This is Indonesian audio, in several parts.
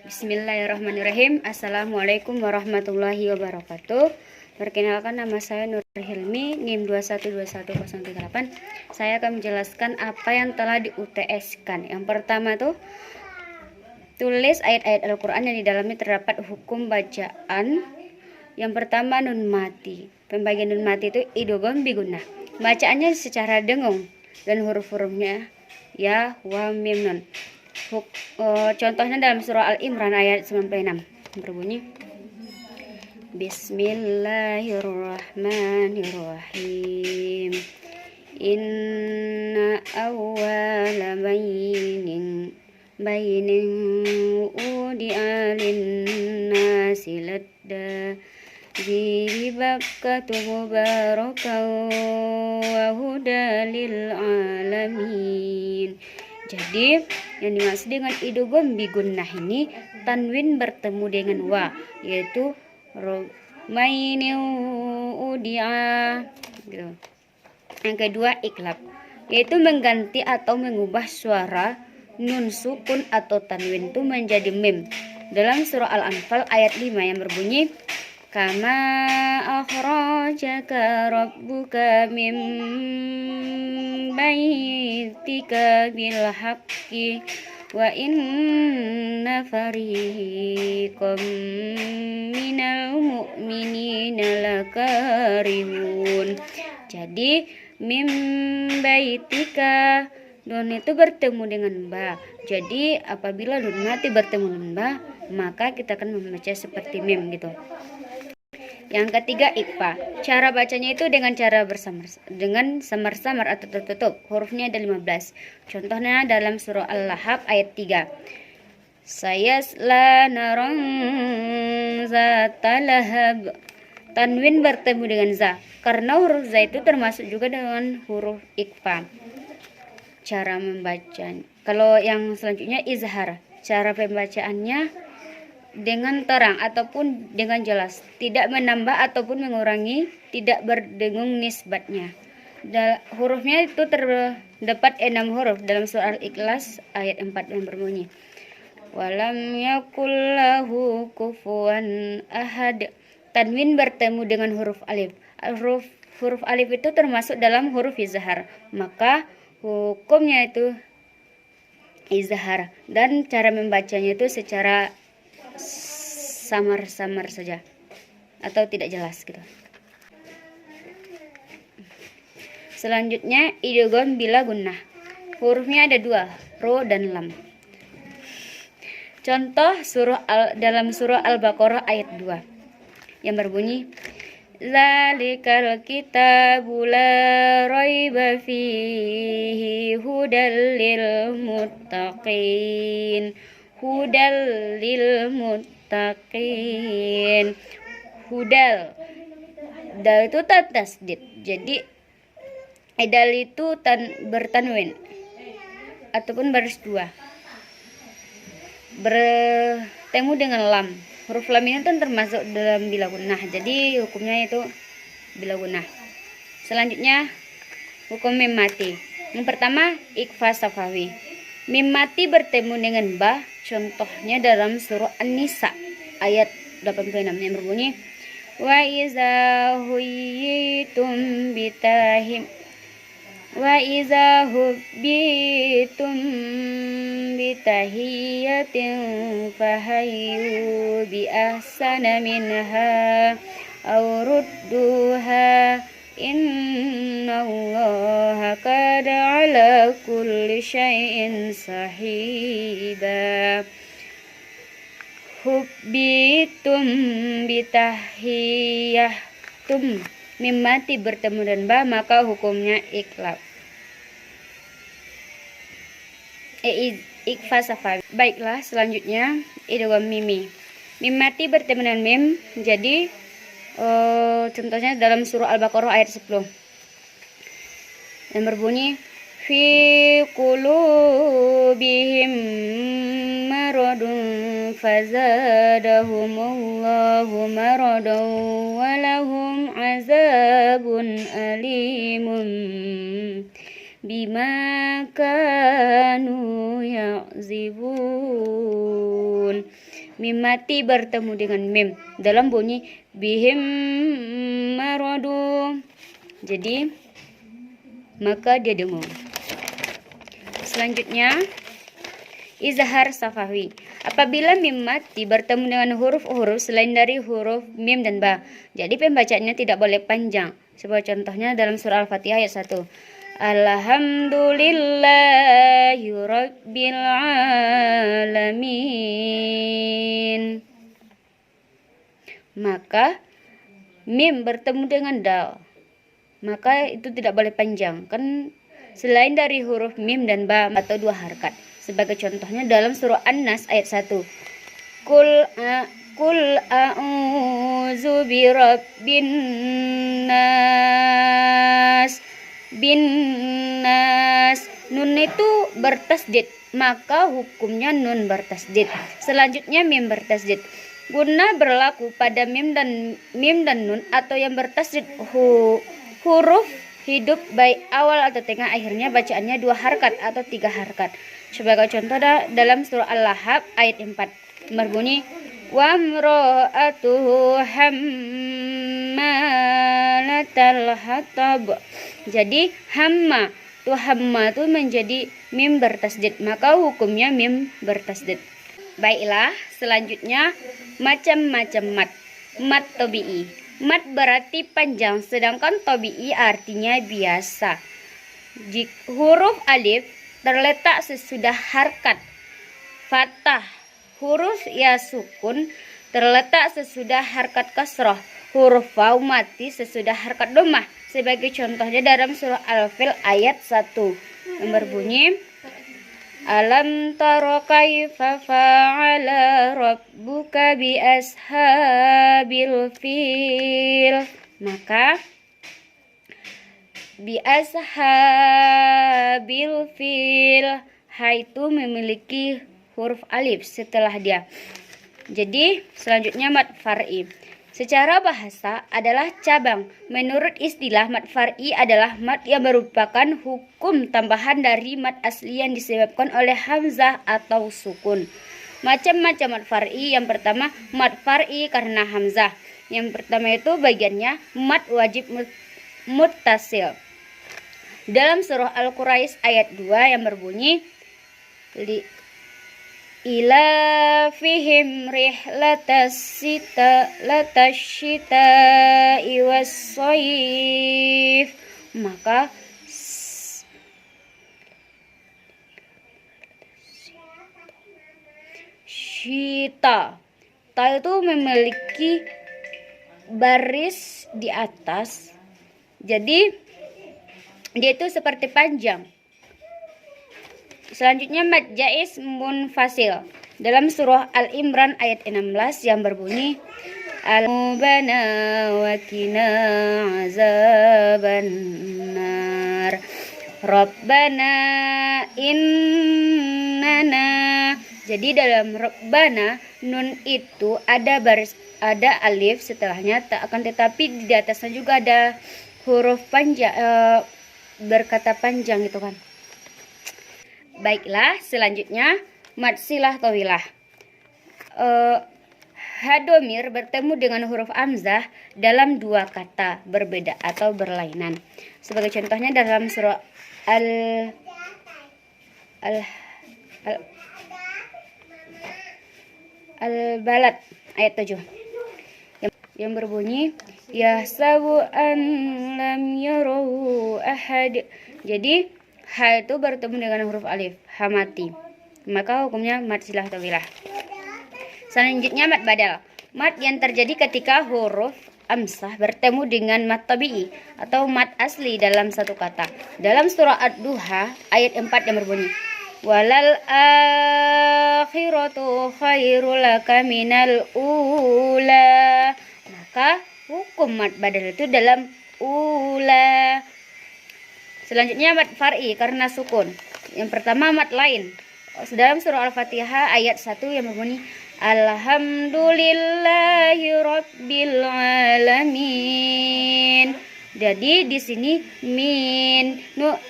Bismillahirrahmanirrahim. Assalamualaikum warahmatullahi wabarakatuh. Perkenalkan, nama saya Nur Hilmi, NIM 2121038. Saya akan menjelaskan apa yang telah di-UTS-kan. Yang pertama tuh, tulis ayat-ayat Al-Quran yang di dalamnya terdapat hukum bacaan. Yang pertama, nun mati. Pembagian nun mati itu idgham bigunnah. Bacaannya secara dengung dan huruf-hurufnya ya, wa, mim, nun. Contohnya dalam surah Al-Imran ayat 96 berbunyi Bismillahirrahmanirrahim. Inna awwala bainin udi'a lin-nasi ladda Zihi bakkatu mubarakan wa huda lil alamin. Jadi yang dimaksud dengan idgham bigunnah ini tanwin bertemu dengan wa, yaitu romaini udia gitu. Yang kedua iklab, yaitu mengganti atau mengubah suara nun sukun atau tanwin itu menjadi mim. Dalam surah Al-Anfal ayat 5 yang berbunyi kama akhrajaka rabbuka min baitika bil haqqi wa inna fariqam minal mu'minina lakarihun. Jadi min baitika, nun itu bertemu dengan ba. Jadi apabila nun mati bertemu dengan ba, maka kita akan membaca seperti mim gitu. Yang ketiga ikhfa. Cara bacanya itu dengan cara samar-samar atau tertutup. Hurufnya ada 15. Contohnya dalam surah Al-Lahab ayat 3. Sayasla naran zata lahab. Tanwin bertemu dengan za. Karena huruf za itu termasuk juga dengan huruf ikhfa. Cara membaca. Kalau yang selanjutnya izhar. Cara pembacaannya dengan terang ataupun dengan jelas, tidak menambah ataupun mengurangi, tidak berdengung nisbatnya. Hurufnya itu terdapat 6 huruf dalam surah Al-Ikhlas ayat 4 yang berbunyi walam yakul lahu kufuwan ahad. Tanwin bertemu dengan huruf alif. Huruf alif itu termasuk dalam huruf izhar, maka hukumnya itu izhar, dan cara membacanya itu secara samar-samar saja atau tidak jelas gitu. Selanjutnya idgham bila gunnah. Hurufnya ada 2, ro dan lam. Contoh dalam surah Al-Baqarah ayat 2 yang berbunyi Zalikal kitabu la raiba fihi hudal lil muttaqin. Hudal lil muttaqin. Hudal, dal itu tasdid. Jadi dal itu bertanwin ataupun baris 2 bertemu dengan lam. Huruf lam ini kan termasuk dalam bila gunnah. Jadi hukumnya itu bila gunnah. Selanjutnya hukum mim mati. Yang pertama ikhfa safawi. Mim mati bertemu dengan ba. Contohnya dalam surah An-Nisa ayat 86 yang berbunyi wa iza huyitum bitahiyatin fahayyu bi ahsana minha aw rudduha innallaha qada ala kulli syai'in sahiba. Hubbitum bitahiyatum. Mim mati bertemu dan ba, maka hukumnya iklab. Ikhfa safawi. Baiklah, selanjutnya idgham mimi. Mim mati bertemu dengan mim. Jadi contohnya dalam surah Al-Baqarah ayat 10 yang berbunyi fi qulubihim maradun fazadahumullahu maradan walahum azabun alimun bima kanu ya'zibun. Mim mati bertemu dengan mim dalam bunyi bihim maradu. Jadi maka dia dengung. Selanjutnya izhar safawi. Apabila mim mati bertemu dengan huruf-huruf selain dari huruf mim dan ba, jadi pembacaannya tidak boleh panjang. Sebuah contohnya dalam surah Al-Fatihah ayat 1. Alhamdulillahi rabbil alamin. Maka mim bertemu dengan dal, maka itu tidak boleh panjang, kan selain dari huruf mim dan ba atau 2 harakat. Sebagai contohnya dalam surah An-Nas ayat 1. Kul a'udzu birabbin nas. Bin nas. Nun itu bertasdid, maka hukumnya nun bertasdid. Selanjutnya mim bertasdid. Guna berlaku pada mim dan nun atau yang bertasdid huruf hidup baik awal atau tengah akhirnya bacaannya 2 harakat atau 3 harakat. Sebagai contoh dalam surah Al-Lahab ayat 4 berbunyi wa mra'atuhu hammalatal hatab. Jadi hamma tuh menjadi mim bertasdid, maka hukumnya mim bertasdid. Baiklah, selanjutnya macam-macam mat. Mat tabi'i. Mat berarti panjang, sedangkan tabi'i artinya biasa. Huruf alif terletak sesudah harkat fathah. Huruf ya sukun terletak sesudah harkat kasrah. Huruf waw mati sesudah harkat dhammah. Sebagai contohnya dalam surah Al-Fil ayat 1 yang berbunyi Alam tara kaifa fa'ala rabbuka bi ashabil fil. Maka bi ashabil fil ha itu memiliki huruf alif setelah dia. Jadi selanjutnya mad far'i. Secara bahasa adalah cabang. Menurut istilah mad far'i adalah mad yang merupakan hukum tambahan dari mad asli yang disebabkan oleh hamzah atau sukun. Macam-macam mad far'i. Yang pertama mad far'i karena hamzah. Yang pertama itu bagiannya mad wajib muttasil. Dalam surah Al-Quraisy ayat 2 yang berbunyi ila fihim rihlatasyita iwas-sayf. Maka syita ta itu memiliki baris di atas, jadi dia itu seperti panjang. Selanjutnya mad jaiz munfasil dalam surah Al-Imran ayat 16 yang berbunyi Al-Mubana wa qina azabannar Rabbana innana. Jadi dalam Rabbana nun itu ada alif setelahnya, akan tetapi di atasnya juga ada huruf panjang, berkata panjang gitu kan. Baiklah, selanjutnya mad silah tawilah. Hadomir bertemu dengan huruf hamzah dalam 2 kata berbeda atau berlainan. Sebagai contohnya dalam surah Al-Balad ayat 7 yang berbunyi yahsabu an lam yarahu ahad. Jadi ha itu bertemu dengan huruf alif, ha mati, maka hukumnya mad silah tawilah. Selanjutnya mad badal. Mad yang terjadi ketika huruf hamzah bertemu dengan mad tabi'i atau mad asli dalam satu kata. Dalam surah Ad-Duha ayat 4 yang berbunyi walal akhiratu khairul laka minal ula. Maka hukum mad badal itu dalam ula. Selanjutnya mad far'i karena sukun. Yang pertama mad lain. Dalam surah Al-Fatihah ayat 1 yang berbunyi Alhamdulillahi rabbil alamin. Jadi di sini min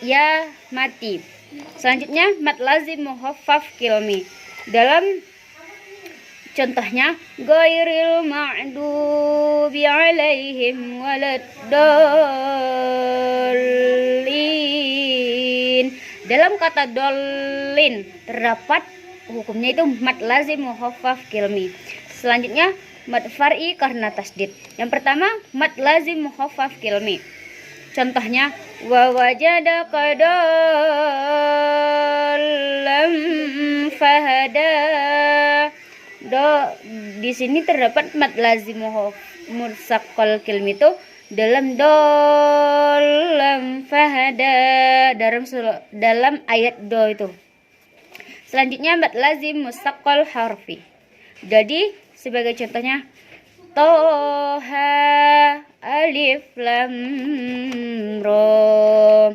ya mati. Selanjutnya mad lazim muhaffaf kilmi. Dalam Contohnya ghairil ma'dubi 'alaihim waladdallin. Dalam kata dolin terdapat hukumnya itu mad lazim muhaffaf kilmi. Selanjutnya mad far'i karena tasdid. Yang pertama mad lazim muhaffaf kilmi. Contohnya wa wajadaka dallam fahada. Di sini terdapat mad lazim mursaqal kilmi itu dalam dallam fahada, dalam ayat do itu. Selanjutnya mad lazim mustaqal harfi. Jadi sebagai contohnya Toha alif lam ra.